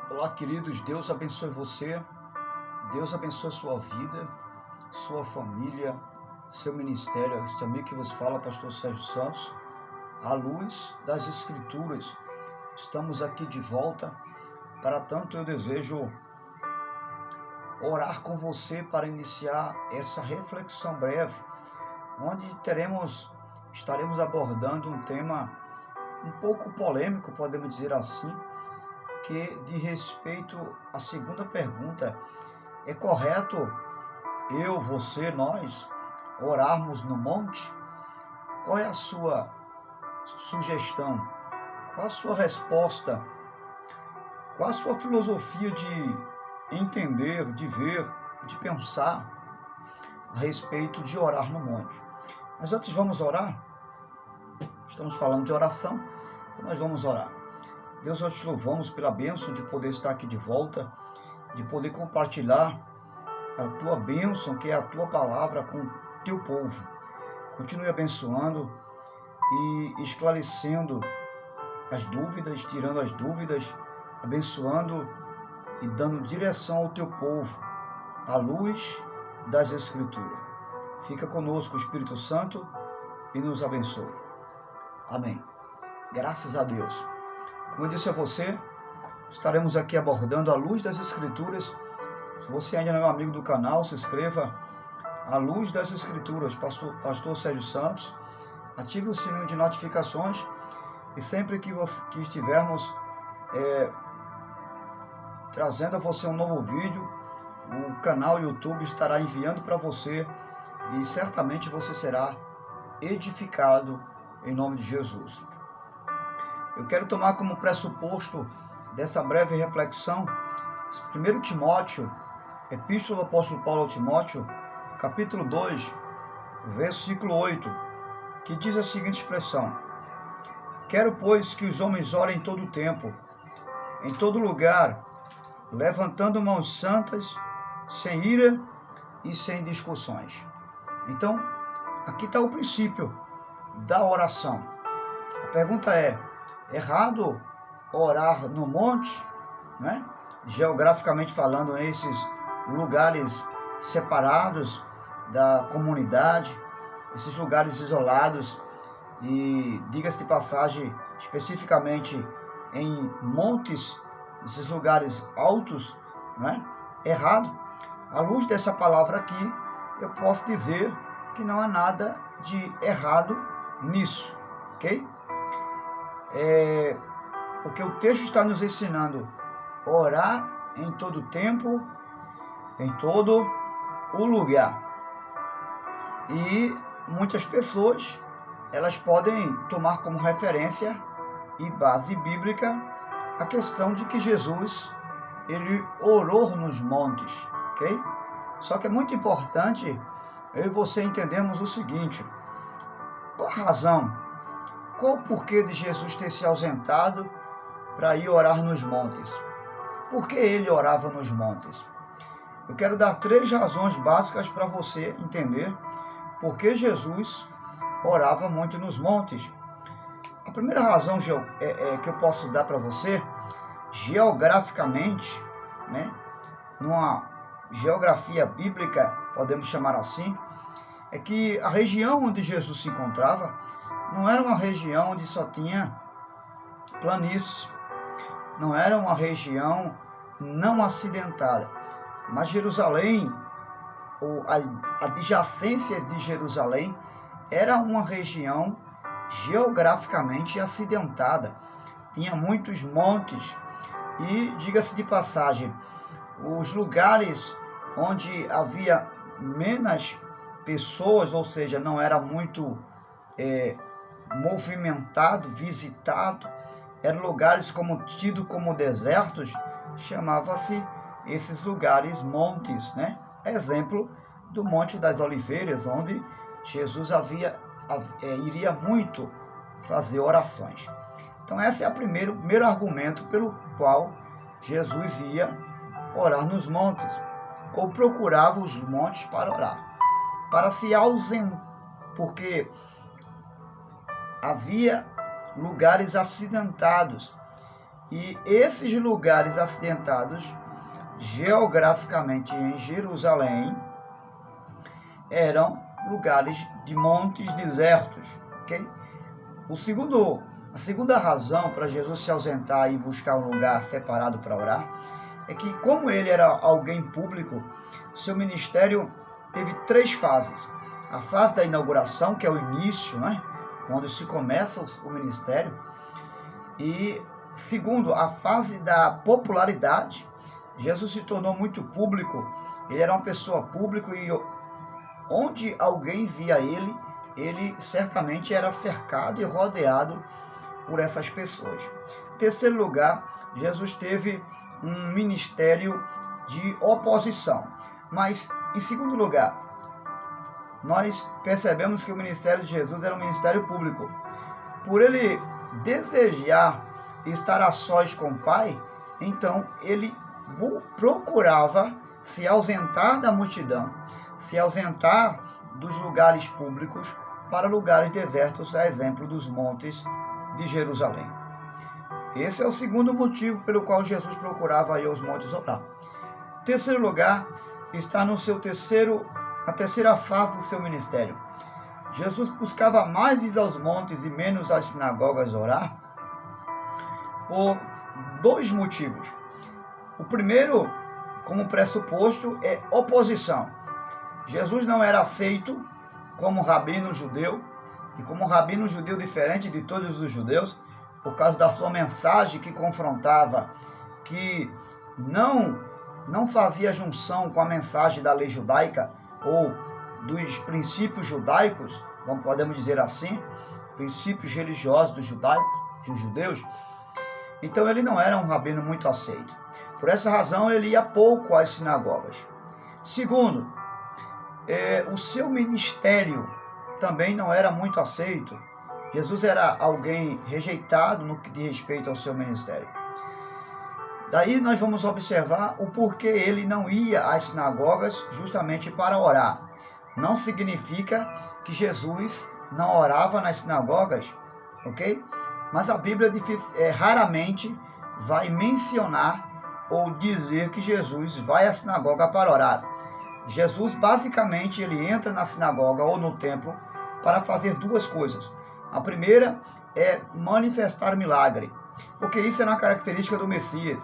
Olá, queridos, Deus abençoe você, Deus abençoe sua vida, sua família, seu ministério. Este amigo que vos fala, pastor Sérgio Santos, à luz das Escrituras. Estamos aqui de volta, para tanto eu desejo orar com você para iniciar essa reflexão breve, onde estaremos abordando um tema um pouco polêmico, podemos dizer assim, que diz respeito à segunda pergunta: é correto eu, você, nós orarmos no monte? Qual é a sua sugestão? Qual a sua resposta? Qual a sua filosofia de entender, de ver, de pensar a respeito de orar no monte? Mas antes vamos orar? Estamos falando de oração, então nós vamos orar. Deus, nós te louvamos pela bênção de poder estar aqui de volta, de poder compartilhar a tua bênção, que é a tua palavra, com o teu povo. Continue abençoando e esclarecendo as dúvidas, tirando as dúvidas, abençoando e dando direção ao teu povo, à luz das Escrituras. Fica conosco, Espírito Santo, e nos abençoe. Amém. Graças a Deus. Como eu disse a você, estaremos aqui abordando a luz das Escrituras. Se você ainda não é um amigo do canal, se inscreva. A luz das Escrituras, pastor Sérgio Santos. Ative o sininho de notificações e sempre que estivermos trazendo a você um novo vídeo, o canal YouTube estará enviando para você e certamente você será edificado em nome de Jesus. Eu quero tomar como pressuposto dessa breve reflexão 1 Timóteo, Epístola do Apóstolo Paulo ao Timóteo, capítulo 2, versículo 8, que diz a seguinte expressão: quero, pois, que os homens orem em todo o tempo, em todo lugar, levantando mãos santas, sem ira e sem discussões. Então, aqui está o princípio da oração. A pergunta é: errado orar no monte, né? Geograficamente falando, nesses lugares separados da comunidade, esses lugares isolados, e diga-se de passagem, especificamente em montes, esses lugares altos, né? Errado. À luz dessa palavra aqui, eu posso dizer que não há nada de errado nisso, ok? Porque o texto está nos ensinando a orar em todo tempo, em todo o lugar. E muitas pessoas, elas podem tomar como referência e base bíblica a questão de que Jesus, ele orou nos montes, ok? Só que é muito importante eu e você entendermos o seguinte: qual a razão, qual o porquê de Jesus ter se ausentado para ir orar nos montes? Por que ele orava nos montes? Eu quero dar 3 razões básicas para você entender por que Jesus orava muito nos montes. A primeira razão que eu posso dar para você, geograficamente, né, numa geografia bíblica, podemos chamar assim, é que a região onde Jesus se encontrava não era uma região onde só tinha planície, não era uma região não acidentada, mas Jerusalém, ou a adjacência de Jerusalém, era uma região geograficamente acidentada, tinha muitos montes e, diga-se de passagem, os lugares onde havia menos pessoas, ou seja, não era muito movimentado, visitado, eram lugares tido como desertos, chamava-se esses lugares montes, né? Exemplo do Monte das Oliveiras, onde Jesus iria muito fazer orações. Então esse é o primeiro argumento pelo qual Jesus ia orar nos montes, ou procurava os montes para orar, para se ausentar, porque havia lugares acidentados E esses lugares acidentados geograficamente em Jerusalém eram lugares de montes desertos, ok? A segunda razão para Jesus se ausentar e buscar um lugar separado para orar é que, como ele era alguém público, seu ministério teve 3 fases. A fase da inauguração, que é o início, né, quando se começa o ministério. E segundo, a fase da popularidade. Jesus se tornou muito público, ele era uma pessoa pública e onde alguém via ele certamente era cercado e rodeado por essas pessoas. Em terceiro lugar, Jesus teve um ministério de oposição. Mas, em segundo lugar, nós percebemos que o ministério de Jesus era um ministério público. Por ele desejar estar a sós com o Pai, então ele procurava se ausentar da multidão, se ausentar dos lugares públicos para lugares desertos, a exemplo dos montes de Jerusalém. Esse é o segundo motivo pelo qual Jesus procurava ir aos montes orar. Terceiro lugar, está na terceira fase do seu ministério. Jesus buscava mais ir aos montes e menos às sinagogas orar por 2 motivos. O primeiro, como pressuposto, é oposição. Jesus não era aceito como rabino judeu, e como rabino judeu diferente de todos os judeus, por causa da sua mensagem que confrontava, que não fazia junção com a mensagem da lei judaica, ou dos princípios judaicos, como podemos dizer assim, princípios religiosos dos judeus. Então ele não era um rabino muito aceito. Por essa razão ele ia pouco às sinagogas. Segundo, o seu ministério também não era muito aceito. Jesus era alguém rejeitado no que diz respeito ao seu ministério. Daí nós vamos observar o porquê ele não ia às sinagogas justamente para orar. Não significa que Jesus não orava nas sinagogas, ok? Mas a Bíblia raramente vai mencionar ou dizer que Jesus vai à sinagoga para orar. Jesus, basicamente, ele entra na sinagoga ou no templo para fazer 2 coisas. A primeira é manifestar milagre, porque isso era uma característica do Messias.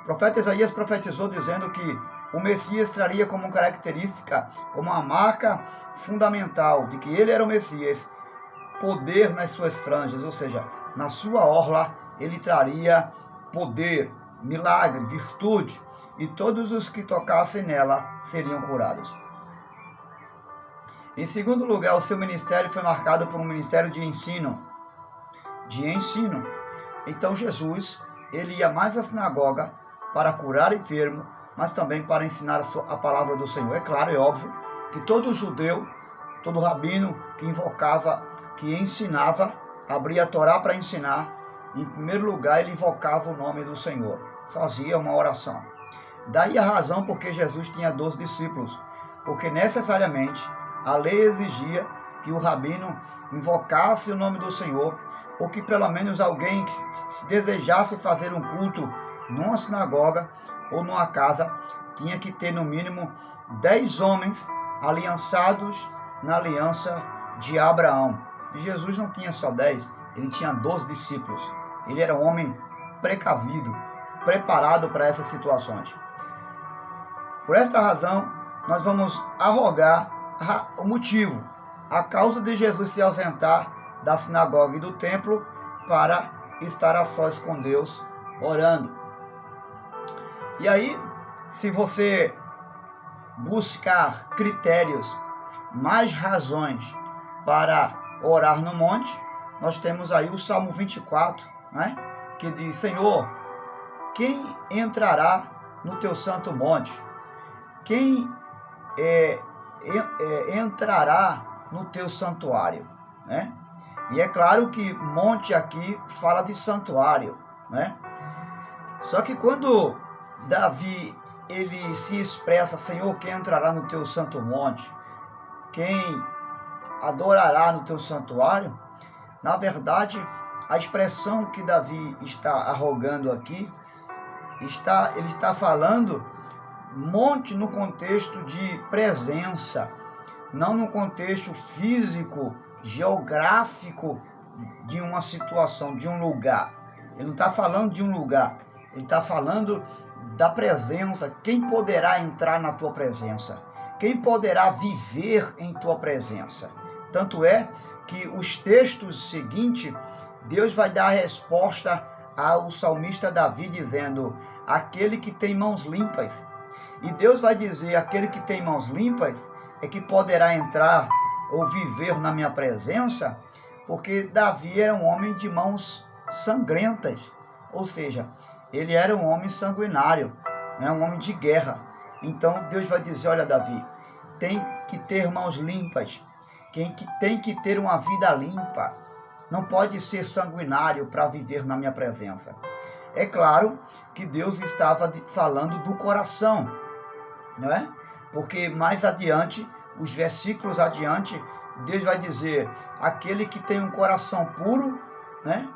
O profeta Isaías profetizou dizendo que o Messias traria como característica, como uma marca fundamental de que ele era o Messias, poder nas suas franjas, ou seja, na sua orla ele traria poder, milagre, virtude, e todos os que tocassem nela seriam curados. Em segundo lugar, o seu ministério foi marcado por um ministério de ensino. Então Jesus, ele ia mais à sinagoga para curar enfermo, mas também para ensinar a palavra do Senhor. É claro, é óbvio, que todo judeu, todo rabino que invocava, que ensinava, abria a Torá para ensinar, em primeiro lugar ele invocava o nome do Senhor, fazia uma oração. Daí a razão porque Jesus tinha 12 discípulos, porque necessariamente a lei exigia que o rabino invocasse o nome do Senhor, ou que pelo menos alguém que se desejasse fazer um culto numa sinagoga ou numa casa, tinha que ter no mínimo 10 homens aliançados na aliança de Abraão. E Jesus não tinha só 10, ele tinha 12 discípulos. Ele era um homem precavido, preparado para essas situações. Por esta razão, nós vamos arrogar o motivo, a causa de Jesus se ausentar da sinagoga e do templo para estar a sós com Deus, orando. E aí, se você buscar critérios, mais razões para orar no monte, nós temos aí o Salmo 24, né? Que diz: Senhor, quem entrará no teu santo monte? Quem entrará no teu santuário, né? E é claro que monte aqui fala de santuário, né? Só que quando Davi ele se expressa: Senhor, quem entrará no teu santo monte? Quem adorará no teu santuário? Na verdade, a expressão que Davi está arrogando aqui, ele está falando monte no contexto de presença, não no contexto físico, geográfico de uma situação, de um lugar. Ele não está falando de um lugar, ele está falando da presença. Quem poderá entrar na tua presença? Quem poderá viver em tua presença? Tanto é que os textos seguintes, Deus vai dar a resposta ao salmista Davi dizendo: aquele que tem mãos limpas. E Deus vai dizer: aquele que tem mãos limpas é que poderá entrar ou viver na minha presença, porque Davi era um homem de mãos sangrentas, ou seja, ele era um homem sanguinário, né? Um homem de guerra. Então Deus vai dizer: olha, Davi, tem que ter mãos limpas, tem que ter uma vida limpa, não pode ser sanguinário para viver na minha presença. É claro que Deus estava falando do coração, não é? Porque mais adiante, os versículos adiante, Deus vai dizer: aquele que tem um coração puro, né?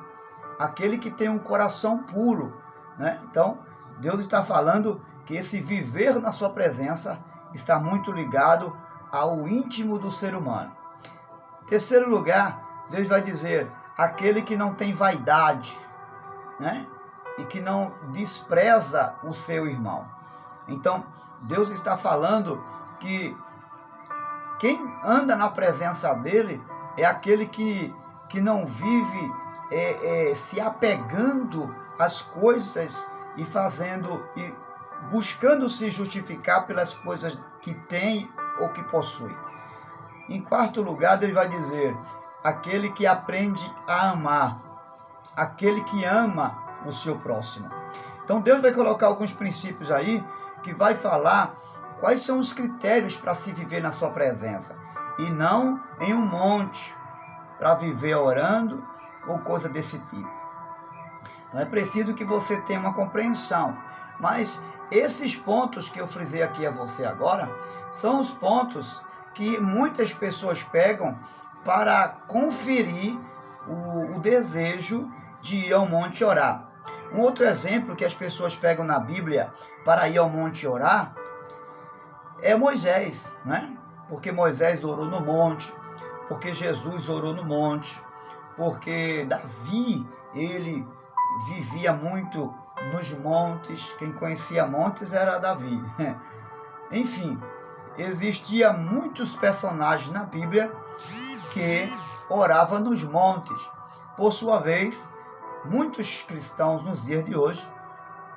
Aquele que tem um coração puro, né? Então, Deus está falando que esse viver na sua presença está muito ligado ao íntimo do ser humano. Em terceiro lugar, Deus vai dizer: aquele que não tem vaidade, né? E que não despreza o seu irmão. Então, Deus está falando que quem anda na presença dele é aquele que não vive se apegando às coisas e fazendo e buscando se justificar pelas coisas que tem ou que possui. Em quarto lugar, Deus vai dizer: aquele que aprende a amar, aquele que ama o seu próximo. Então Deus vai colocar alguns princípios aí que vai falar quais são os critérios para se viver na sua presença, e não em um monte para viver orando ou coisa desse tipo. Então é preciso que você tenha uma compreensão, mas esses pontos que eu frisei aqui a você agora são os pontos que muitas pessoas pegam para conferir o desejo de ir ao monte orar. Um outro exemplo que as pessoas pegam na Bíblia para ir ao monte orar é Moisés, né? Porque Moisés orou no monte, porque Jesus orou no monte, porque Davi, ele vivia muito nos montes. Quem conhecia montes era Davi. Enfim, existia muitos personagens na Bíblia que oravam nos montes. Por sua vez, muitos cristãos nos dias de hoje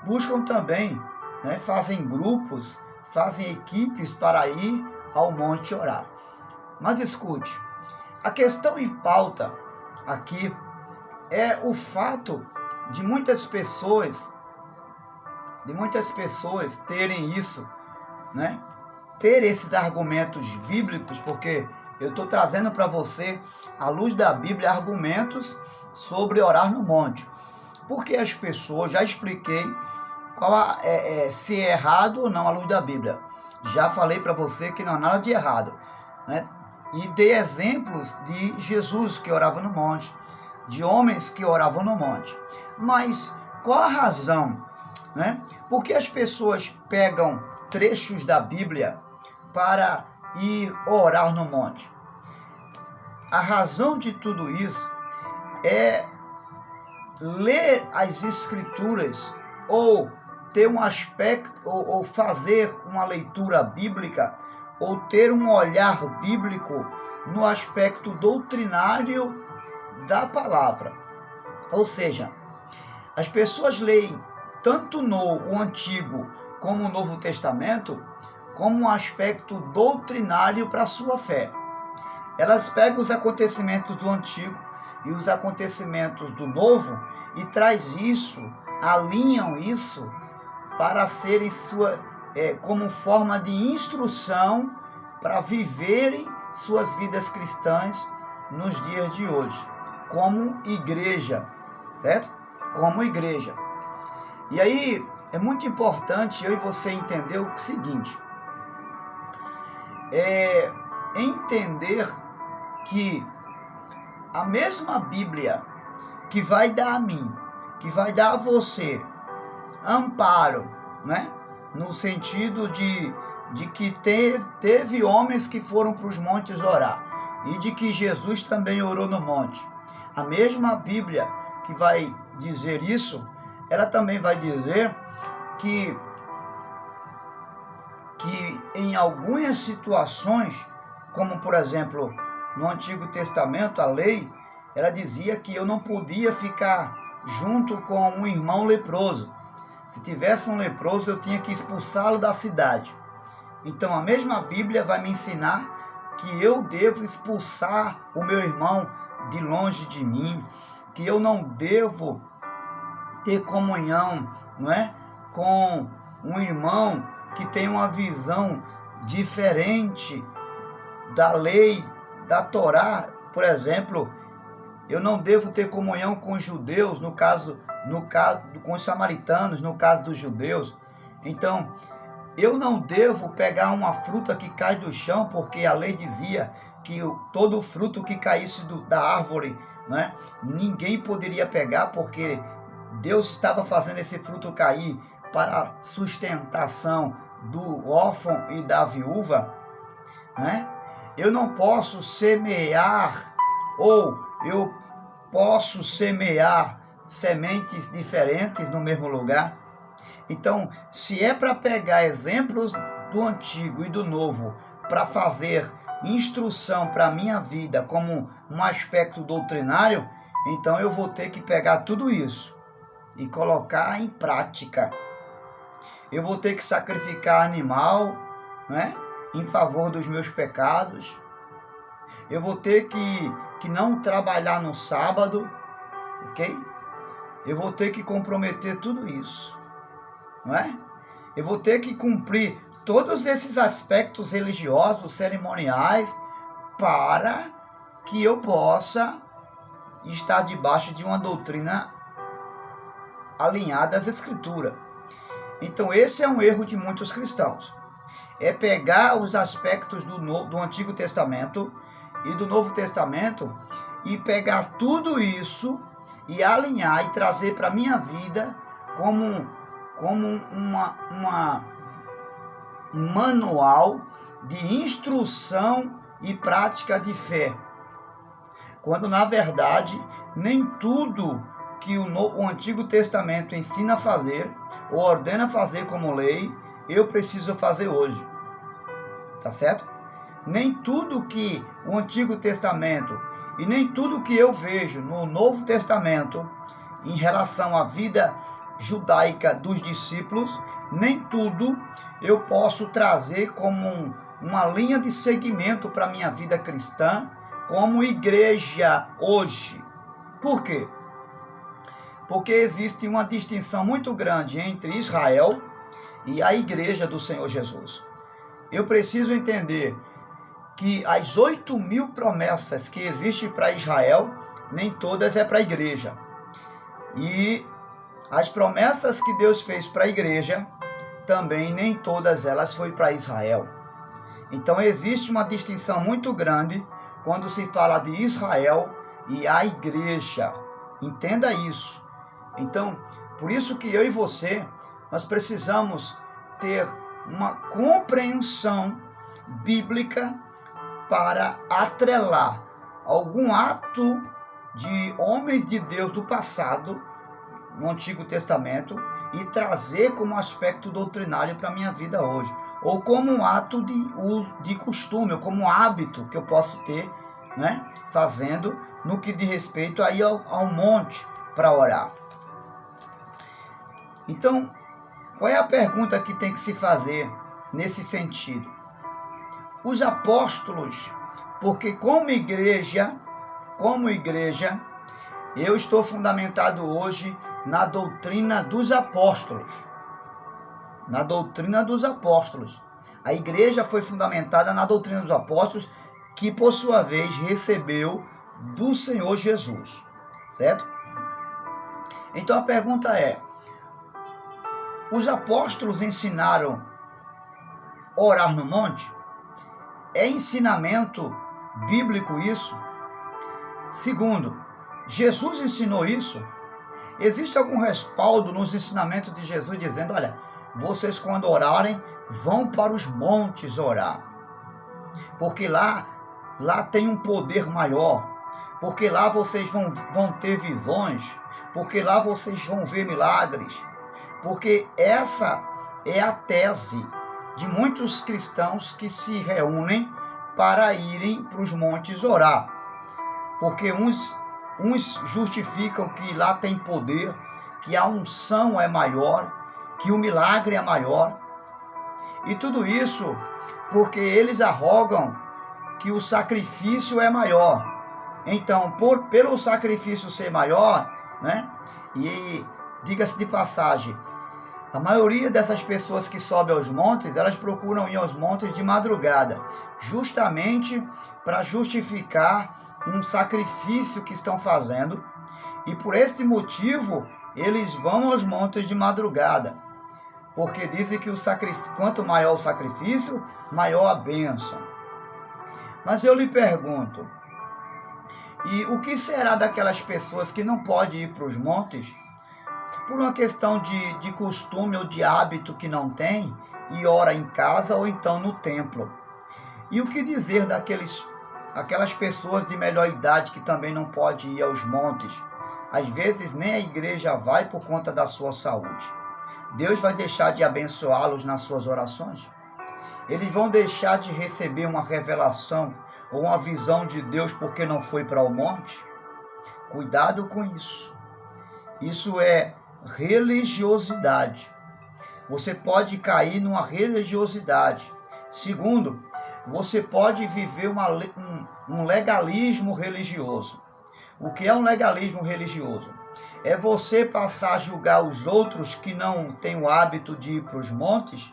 buscam também, né, fazem grupos, fazem equipes para ir ao monte orar. Mas escute, a questão em pauta aqui é o fato de muitas pessoas terem isso, né? Ter esses argumentos bíblicos, porque eu estou trazendo para você, à luz da Bíblia, argumentos sobre orar no monte. Porque as pessoas, já expliquei se é errado ou não à luz da Bíblia. Já falei para você que não há nada de errado, né? E dei exemplos de Jesus que orava no monte, de homens que oravam no monte. Mas qual a razão, né? Por que as pessoas pegam trechos da Bíblia para ir orar no monte? A razão de tudo isso é ler as Escrituras ou ter um aspecto, ou fazer uma leitura bíblica, ou ter um olhar bíblico no aspecto doutrinário da palavra. Ou seja, as pessoas leem tanto o Antigo como o Novo Testamento como um aspecto doutrinário para a sua fé. Elas pegam os acontecimentos do Antigo e os acontecimentos do Novo e traz isso, alinham isso para serem como forma de instrução para viverem suas vidas cristãs nos dias de hoje, como igreja, certo? Como igreja. E aí é muito importante eu e você entender o seguinte: entender que a mesma Bíblia que vai dar a mim, que vai dar a você amparo, né? No sentido de que teve homens que foram para os montes orar e de que Jesus também orou no monte. A mesma Bíblia que vai dizer isso, ela também vai dizer que em algumas situações, como por exemplo no Antigo Testamento, a lei, ela dizia que eu não podia ficar junto com um irmão leproso. Se tivesse um leproso, eu tinha que expulsá-lo da cidade. Então a mesma Bíblia vai me ensinar que eu devo expulsar o meu irmão de longe de mim, que eu não devo ter comunhão, não é, com um irmão que tem uma visão diferente da lei, da Torá. Por exemplo, eu não devo ter comunhão com os judeus, no caso com os samaritanos, no caso dos judeus. Então, eu não devo pegar uma fruta que cai do chão, porque a lei dizia que todo fruto que caísse da árvore, né, ninguém poderia pegar, porque Deus estava fazendo esse fruto cair para a sustentação do órfão e da viúva, né? Eu não posso semear, ou eu posso semear sementes diferentes no mesmo lugar. Então, se é para pegar exemplos do Antigo e do Novo para fazer instrução para a minha vida como um aspecto doutrinário, então eu vou ter que pegar tudo isso e colocar em prática. Eu vou ter que sacrificar animal, né, em favor dos meus pecados. Eu vou ter que não trabalhar no sábado, ok? Eu vou ter que comprometer tudo isso, não é? Eu vou ter que cumprir todos esses aspectos religiosos, cerimoniais, para que eu possa estar debaixo de uma doutrina alinhada às Escrituras. Então esse é um erro de muitos cristãos. É pegar os aspectos do Antigo Testamento e do Novo Testamento e pegar tudo isso e alinhar e trazer para a minha vida como um manual de instrução e prática de fé. Quando, na verdade, nem tudo que o Antigo Testamento ensina a fazer ou ordena fazer como lei, eu preciso fazer hoje. Tá certo? Nem tudo que o Antigo Testamento e nem tudo que eu vejo no Novo Testamento em relação à vida judaica dos discípulos, nem tudo eu posso trazer como uma linha de seguimento para a minha vida cristã, como igreja hoje. Por quê? Porque existe uma distinção muito grande entre Israel e a igreja do Senhor Jesus. Eu preciso entender que as 8.000 promessas que existem para Israel, nem todas é para a igreja. E as promessas que Deus fez para a igreja, também nem todas elas foi para Israel. Então existe uma distinção muito grande quando se fala de Israel e a igreja. Entenda isso. Então, por isso que eu e você, nós precisamos ter uma compreensão bíblica para atrelar algum ato de homens de Deus do passado, no Antigo Testamento, e trazer como aspecto doutrinário para a minha vida hoje. Ou como um ato de costume, ou como um hábito que eu posso ter, né, fazendo no que diz respeito aí ao monte para orar. Então, qual é a pergunta que tem que se fazer nesse sentido? Os apóstolos, porque como igreja, eu estou fundamentado hoje na doutrina dos apóstolos. Na doutrina dos apóstolos. A igreja foi fundamentada na doutrina dos apóstolos, que por sua vez recebeu do Senhor Jesus. Certo? Então a pergunta é: os apóstolos ensinaram a orar no monte? É ensinamento bíblico isso? Segundo, Jesus ensinou isso? Existe algum respaldo nos ensinamentos de Jesus dizendo, olha, vocês quando orarem, vão para os montes orar, porque lá tem um poder maior, porque lá vocês vão ter visões, porque lá vocês vão ver milagres, porque essa é a tese de muitos cristãos que se reúnem para irem para os montes orar, porque uns justificam que lá tem poder, que a unção é maior, que o milagre é maior. E tudo isso porque eles arrogam que o sacrifício é maior. Então, pelo sacrifício ser maior, né? E diga-se de passagem, a maioria dessas pessoas que sobem aos montes, elas procuram ir aos montes de madrugada, justamente para justificar um sacrifício que estão fazendo, e por esse motivo eles vão aos montes de madrugada, porque dizem que quanto maior o sacrifício, maior a bênção. Mas eu lhe pergunto, e o que será daquelas pessoas que não podem ir para os montes, por uma questão de costume ou de hábito que não tem, e ora em casa ou então no templo? E o que dizer aquelas pessoas de melhor idade que também não podem ir aos montes? Às vezes nem a igreja vai por conta da sua saúde. Deus vai deixar de abençoá-los nas suas orações? Eles vão deixar de receber uma revelação ou uma visão de Deus porque não foi para o monte? Cuidado com isso. Isso é religiosidade. Você pode cair numa religiosidade. Segundo, você pode viver um legalismo religioso. O que é um legalismo religioso? É você passar a julgar os outros que não têm o hábito de ir para os montes,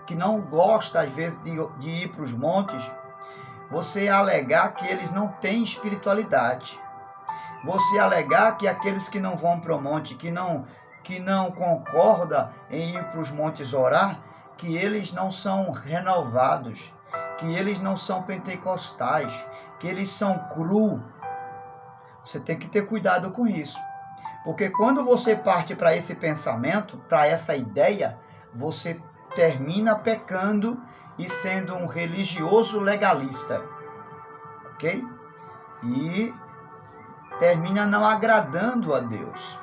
que não gosta às vezes de ir para os montes, você alegar que eles não têm espiritualidade. Você alegar que aqueles que não vão para o monte, que não concorda em ir para os montes orar, que eles não são renovados, que eles não são pentecostais, que eles são cru. Você tem que ter cuidado com isso. Porque quando você parte para esse pensamento, para essa ideia, você termina pecando e sendo um religioso legalista. Ok? E termina não agradando a Deus.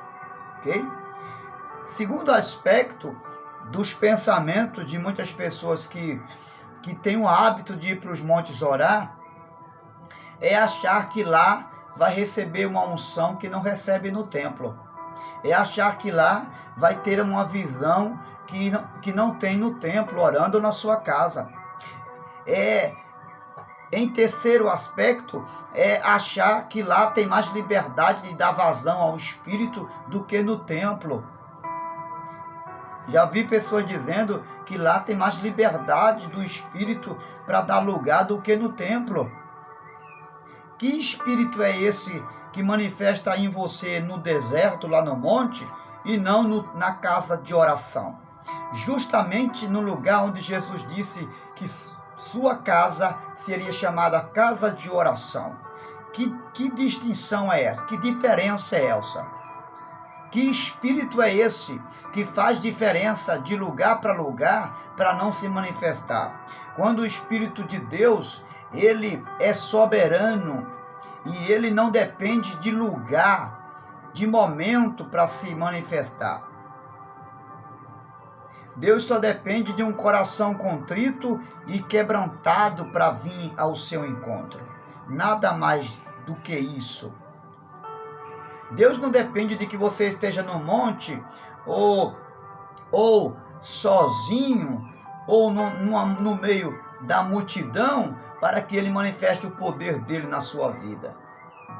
Ok? Segundo aspecto dos pensamentos de muitas pessoas que têm o hábito de ir para os montes orar, é achar que lá vai receber uma unção que não recebe no templo. É achar que lá vai ter uma visão que não tem no templo, orando na sua casa. Em terceiro aspecto, é achar que lá tem mais liberdade de dar vazão ao Espírito do que no templo. Já vi pessoas dizendo que lá tem mais liberdade do Espírito para dar lugar do que no templo. Que Espírito é esse que manifesta em você no deserto, lá no monte, e não na casa de oração? Justamente no lugar onde Jesus disse que sua casa seria chamada casa de oração. Que distinção é essa? Que diferença é essa? Que espírito é esse que faz diferença de lugar para não se manifestar? Quando o Espírito de Deus, ele é soberano e ele não depende de lugar, de momento para se manifestar. Deus só depende de um coração contrito e quebrantado para vir ao seu encontro. Nada mais do que isso. Deus não depende de que você esteja no monte, ou sozinho, ou no meio da multidão, para que Ele manifeste o poder dele na sua vida.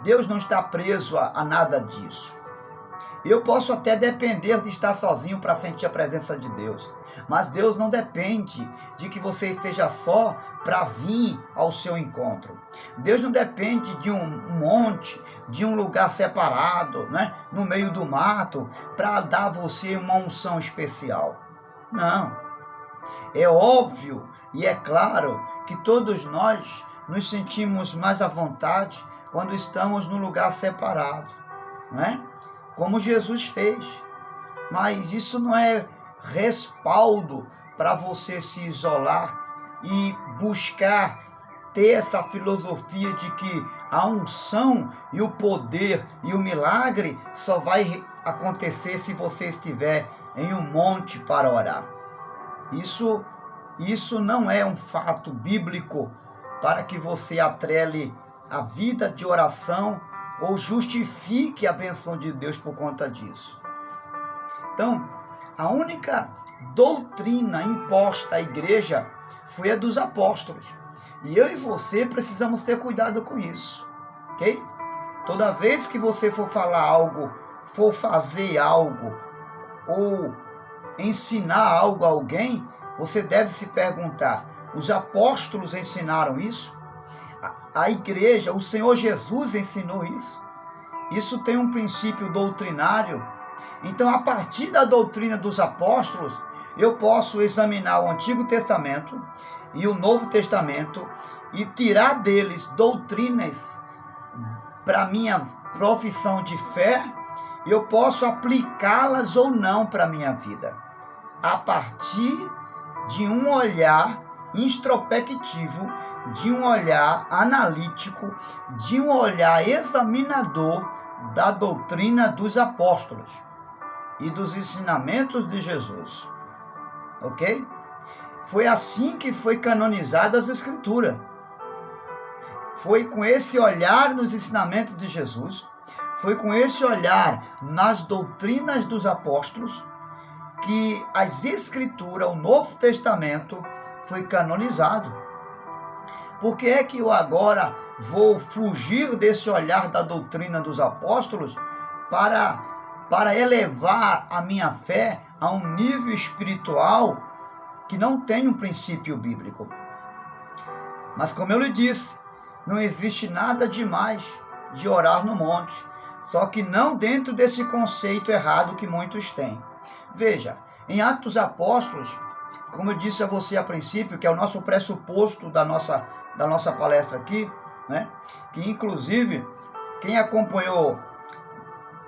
Deus não está preso a nada disso. Eu posso até depender de estar sozinho para sentir a presença de Deus. Mas Deus não depende de que você esteja só para vir ao seu encontro. Deus não depende de um monte, de um lugar separado, né, no meio do mato, para dar a você uma unção especial. Não. É óbvio e é claro que todos nós nos sentimos mais à vontade quando estamos num lugar separado. né? Como Jesus fez. Mas isso não é respaldo para você se isolar e buscar ter essa filosofia de que a unção e o poder e o milagre só vai acontecer se você estiver em um monte para orar. Isso não é um fato bíblico para que você atrele a vida de oração ou justifique a bênção de Deus por conta disso. Então, a única doutrina imposta à igreja foi a dos apóstolos. E eu e você precisamos ter cuidado com isso, ok? Toda vez que você for falar algo, for fazer algo, ou ensinar algo a alguém, você deve se perguntar, os apóstolos ensinaram isso? A igreja, o Senhor Jesus ensinou isso? Isso tem um princípio doutrinário. Então, a partir da doutrina dos apóstolos, eu posso examinar o Antigo Testamento e o Novo Testamento e tirar deles doutrinas para minha profissão de fé, e eu posso aplicá-las ou não para a minha vida, a partir de um olhar introspectivo, de um olhar analítico, de um olhar examinador da doutrina dos apóstolos e dos ensinamentos de Jesus, ok? Foi assim que foi canonizada as Escrituras. Foi com esse olhar nos ensinamentos de Jesus, foi com esse olhar nas doutrinas dos apóstolos, que as Escrituras, o Novo Testamento, foi canonizado. Por que é que eu agora vou fugir desse olhar da doutrina dos apóstolos para elevar a minha fé a um nível espiritual que não tem um princípio bíblico? Mas como eu lhe disse, não existe nada demais de orar no monte, só que não dentro desse conceito errado que muitos têm. Veja, em Atos dos Apóstolos, como eu disse a você a princípio, que é o nosso pressuposto da nossa palestra aqui, né? Que inclusive, quem acompanhou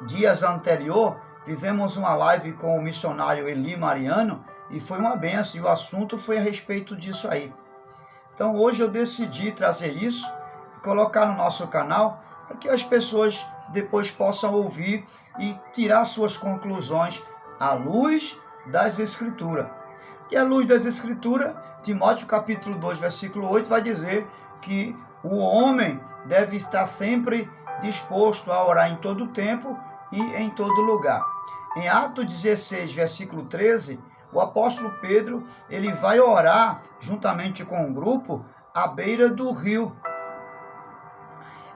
dias anterior, fizemos uma live com o missionário Eli Mariano, e foi uma benção, e o assunto foi a respeito disso aí. Então hoje eu decidi trazer isso, colocar no nosso canal, para que as pessoas depois possam ouvir e tirar suas conclusões à luz das Escrituras. E à luz das Escrituras, Timóteo capítulo 2, versículo 8, vai dizer que o homem deve estar sempre disposto a orar em todo tempo e em todo lugar. Em Atos 16, versículo 13, o apóstolo Pedro, ele vai orar juntamente com um grupo à beira do rio.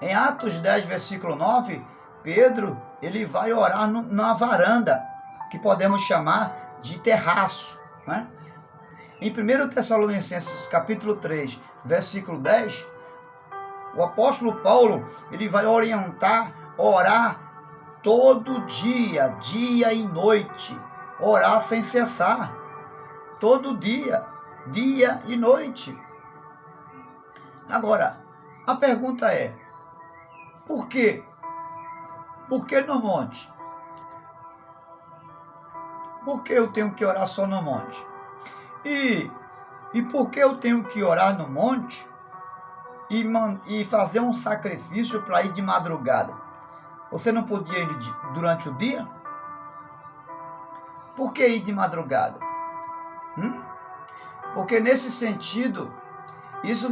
Em Atos 10, versículo 9, Pedro, ele vai orar na varanda, que podemos chamar de terraço, né? Em 1 Tessalonicenses, capítulo 3, versículo 10, o apóstolo Paulo, ele vai orientar, orar todo dia, dia e noite, orar sem cessar, todo dia, dia e noite. Agora, a pergunta é, por quê? Por que no monte? Por que eu tenho que orar só no monte? E por que eu tenho que orar no monte e fazer um sacrifício para ir de madrugada? Você não podia ir durante o dia? Por que ir de madrugada? Porque nesse sentido, isso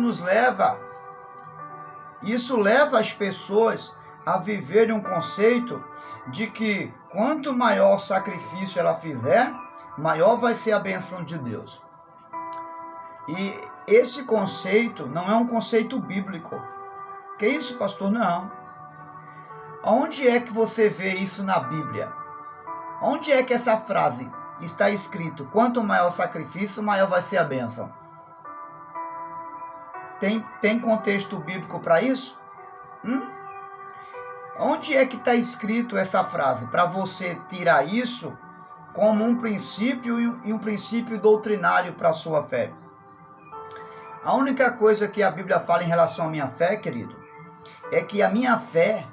leva as pessoas a viverem um conceito de que quanto maior sacrifício ela fizer, maior vai ser a bênção de Deus. E esse conceito não é um conceito bíblico. Que isso, pastor? Não. Onde é que você vê isso na Bíblia? Onde é que essa frase está escrito? Quanto maior o sacrifício, maior vai ser a bênção. Tem contexto bíblico para isso? Onde é que está escrito essa frase? Para você tirar isso como um princípio e um princípio doutrinário para a sua fé. A única coisa que a Bíblia fala em relação à minha fé, querido, é que a minha fé,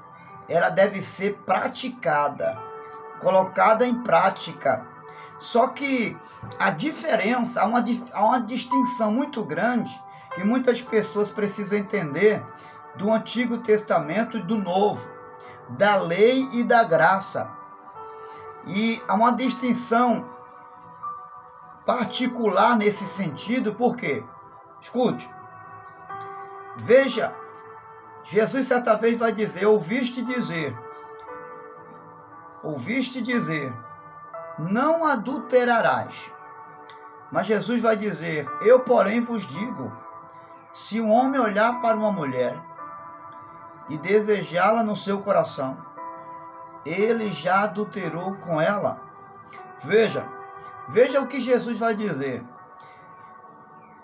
ela deve ser praticada, colocada em prática. Só que a diferença, há uma distinção muito grande que muitas pessoas precisam entender do Antigo Testamento e do Novo, da lei e da graça. E há uma distinção particular nesse sentido, porque, escute, veja, Jesus certa vez vai dizer, ouviste dizer, não adulterarás. Mas Jesus vai dizer, eu porém vos digo, se um homem olhar para uma mulher e desejá-la no seu coração, ele já adulterou com ela. Veja o que Jesus vai dizer.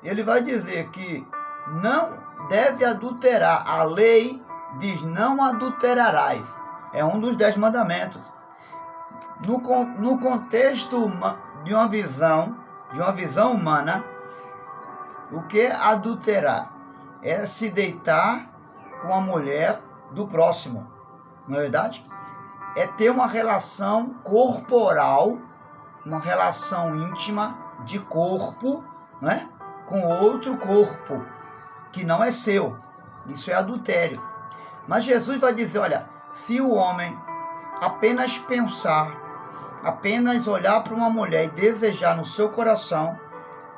Ele vai dizer que não deve adulterar. A lei diz não adulterarás. É um dos 10 mandamentos. No contexto de uma visão humana, o que é adulterar? É se deitar com a mulher do próximo, não é verdade? É ter uma relação corporal, uma relação íntima de corpo, né, com outro corpo, que não é seu. Isso é adultério. Mas Jesus vai dizer, olha, se o homem apenas pensar, apenas olhar para uma mulher e desejar no seu coração,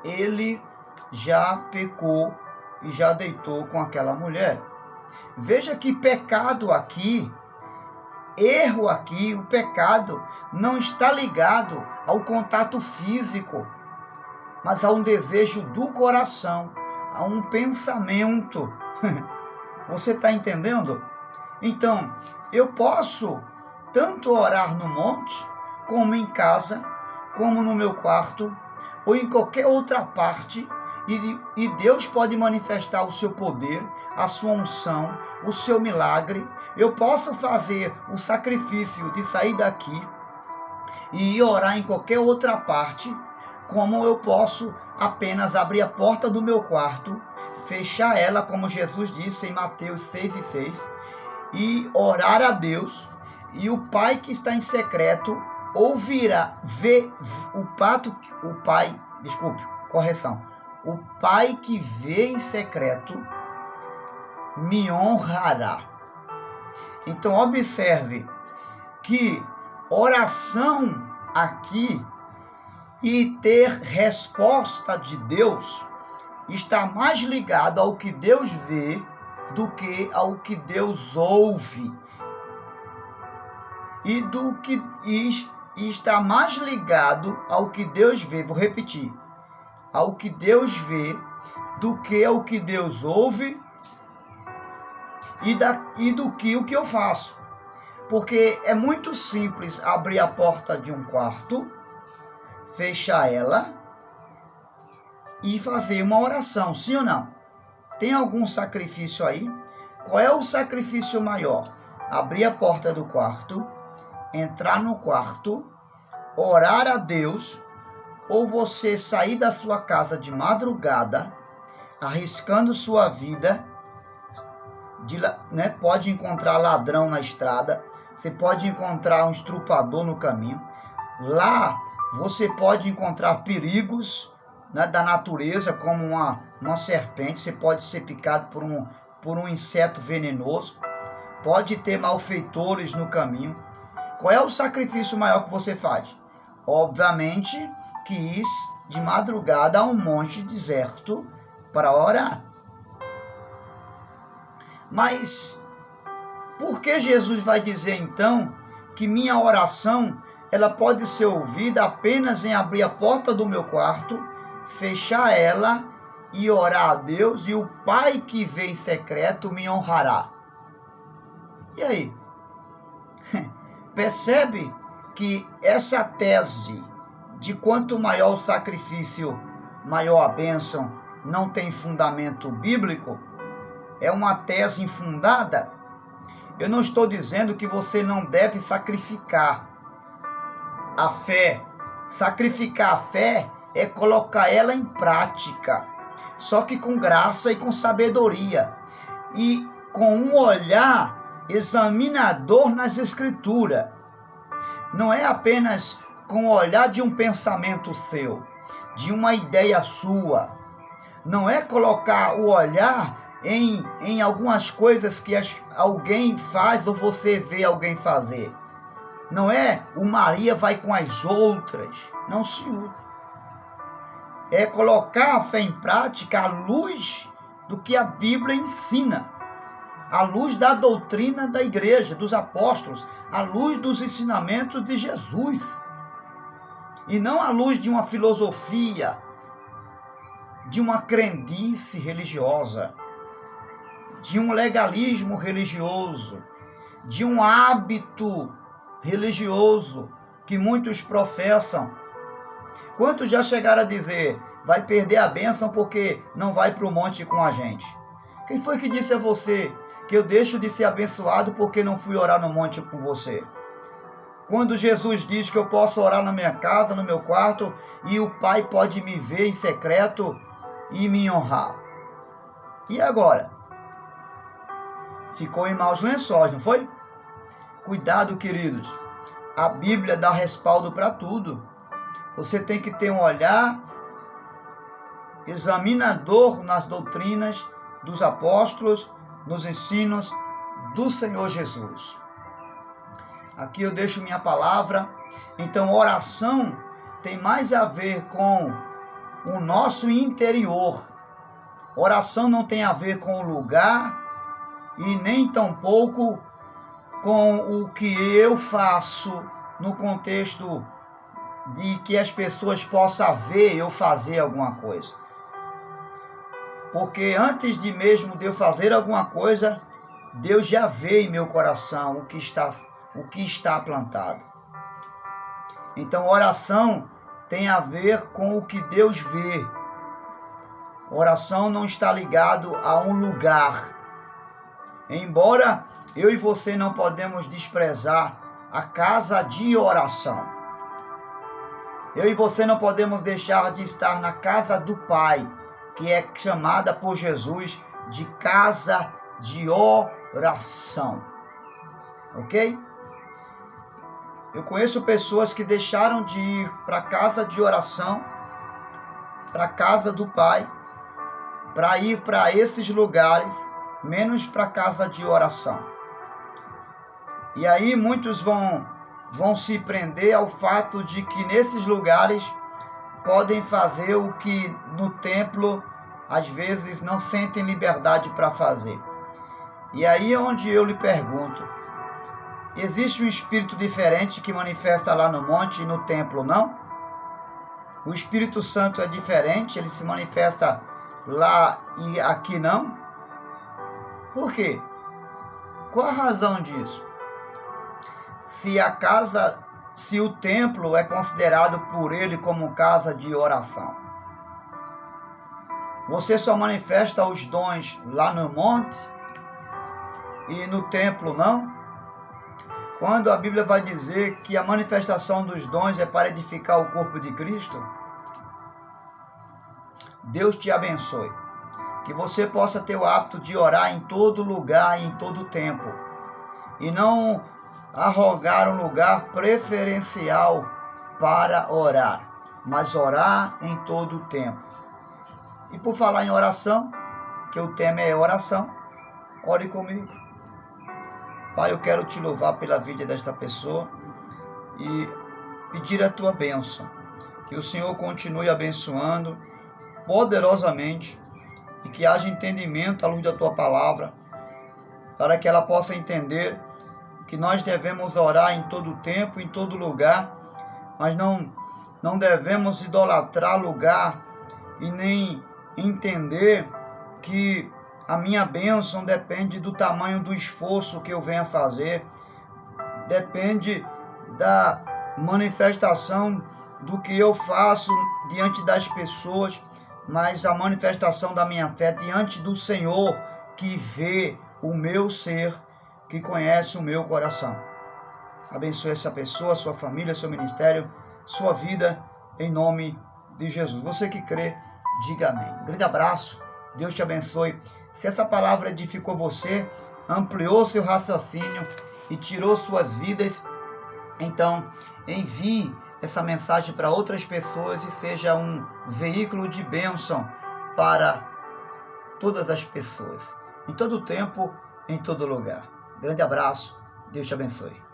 ele já pecou e já deitou com aquela mulher. Veja que pecado aqui, erro aqui, o pecado não está ligado ao contato físico, mas a um desejo do coração, a um pensamento. Você está entendendo? Então, eu posso tanto orar no monte, como em casa, como no meu quarto, ou em qualquer outra parte, e Deus pode manifestar o seu poder, a sua unção, o seu milagre. Eu posso fazer o sacrifício de sair daqui e ir orar em qualquer outra parte, como eu posso apenas abrir a porta do meu quarto, fechar ela, como Jesus disse em Mateus 6:6, e orar a Deus, e o Pai que está em secreto ouvirá, o Pai que vê em secreto me honrará. Então observe que oração aqui e ter resposta de Deus está mais ligado ao que Deus vê do que ao que Deus ouve. E está mais ligado ao que Deus vê, vou repetir, ao que Deus vê do que ao que Deus ouve e do que o que eu faço. Porque é muito simples abrir a porta de um quarto, fechar ela e fazer uma oração, sim ou não? Tem algum sacrifício aí? Qual é o sacrifício maior? Abrir a porta do quarto, entrar no quarto, orar a Deus, ou você sair da sua casa de madrugada, arriscando sua vida, pode encontrar ladrão na estrada, você pode encontrar um estrupador no caminho, lá você pode encontrar perigos, né, da natureza, como uma serpente, você pode ser picado por um inseto venenoso, pode ter malfeitores no caminho. Qual é o sacrifício maior que você faz? Obviamente que ir de madrugada a um monte deserto para orar. Mas por que Jesus vai dizer então que minha oração ela pode ser ouvida apenas em abrir a porta do meu quarto, fechar ela e orar a Deus, e o Pai que vê em secreto me honrará? E aí? Percebe que essa tese de quanto maior o sacrifício, maior a bênção, não tem fundamento bíblico? É uma tese infundada? Eu não estou dizendo que você não deve sacrificar a fé. Sacrificar a fé é colocar ela em prática, só que com graça e com sabedoria, e com um olhar examinador nas Escrituras. Não é apenas com o olhar de um pensamento seu, de uma ideia sua. Não é colocar o olhar em algumas coisas que alguém faz ou você vê alguém fazer. Não é o Maria vai com as outras. Não, senhor. É colocar a fé em prática à luz do que a Bíblia ensina, à luz da doutrina da igreja, dos apóstolos, à luz dos ensinamentos de Jesus, e não à luz de uma filosofia, de uma crendice religiosa, de um legalismo religioso, de um hábito religioso que muitos professam. Quantos já chegaram a dizer, vai perder a bênção porque não vai para o monte com a gente? Quem foi que disse a você que eu deixo de ser abençoado porque não fui orar no monte com você? Quando Jesus diz que eu posso orar na minha casa, no meu quarto, e o Pai pode me ver em secreto e me honrar. E agora? Ficou em maus lençóis, não foi? Cuidado, queridos. A Bíblia dá respaldo para tudo. Você tem que ter um olhar examinador nas doutrinas dos apóstolos, nos ensinos do Senhor Jesus. Aqui eu deixo minha palavra. Então, oração tem mais a ver com o nosso interior. Oração não tem a ver com o lugar e nem tampouco com o que eu faço no contexto de que as pessoas possam ver eu fazer alguma coisa. Porque antes de mesmo de eu fazer alguma coisa, Deus já vê em meu coração o que está plantado. Então, oração tem a ver com o que Deus vê. Oração não está ligado a um lugar. Embora eu e você não podemos desprezar a casa de oração. Eu e você não podemos deixar de estar na casa do Pai, que é chamada por Jesus de casa de oração. Ok? Eu conheço pessoas que deixaram de ir para a casa de oração, para a casa do Pai, para ir para esses lugares, menos para a casa de oração. E aí muitos vão se prender ao fato de que nesses lugares podem fazer o que no templo às vezes não sentem liberdade para fazer. E aí é onde eu lhe pergunto, existe um espírito diferente que manifesta lá no monte e no templo, não? O Espírito Santo é diferente, ele se manifesta lá e aqui não? Por quê? Qual a razão disso? Se o templo é considerado por ele como casa de oração, você só manifesta os dons lá no monte e no templo não? Quando a Bíblia vai dizer que a manifestação dos dons é para edificar o corpo de Cristo, Deus te abençoe. Que você possa ter o hábito de orar em todo lugar e em todo tempo. E não arrogar um lugar preferencial para orar, mas orar em todo o tempo. E por falar em oração, que o tema é oração, ore comigo. Pai, eu quero te louvar pela vida desta pessoa e pedir a tua bênção. Que o Senhor continue abençoando poderosamente e que haja entendimento à luz da tua palavra, para que ela possa entender que nós devemos orar em todo tempo, em todo lugar, mas não devemos idolatrar lugar e nem entender que a minha bênção depende do tamanho do esforço que eu venha fazer, depende da manifestação do que eu faço diante das pessoas, mas a manifestação da minha fé diante do Senhor, que vê o meu ser, que conhece o meu coração. Abençoe essa pessoa, sua família, seu ministério, sua vida, em nome de Jesus. Você que crê, diga amém. Um grande abraço, Deus te abençoe. Se essa palavra edificou você, ampliou seu raciocínio e tirou suas vidas. Então, envie essa mensagem para outras pessoas e seja um veículo de bênção para todas as pessoas, em todo tempo, em todo lugar. Grande abraço, Deus te abençoe.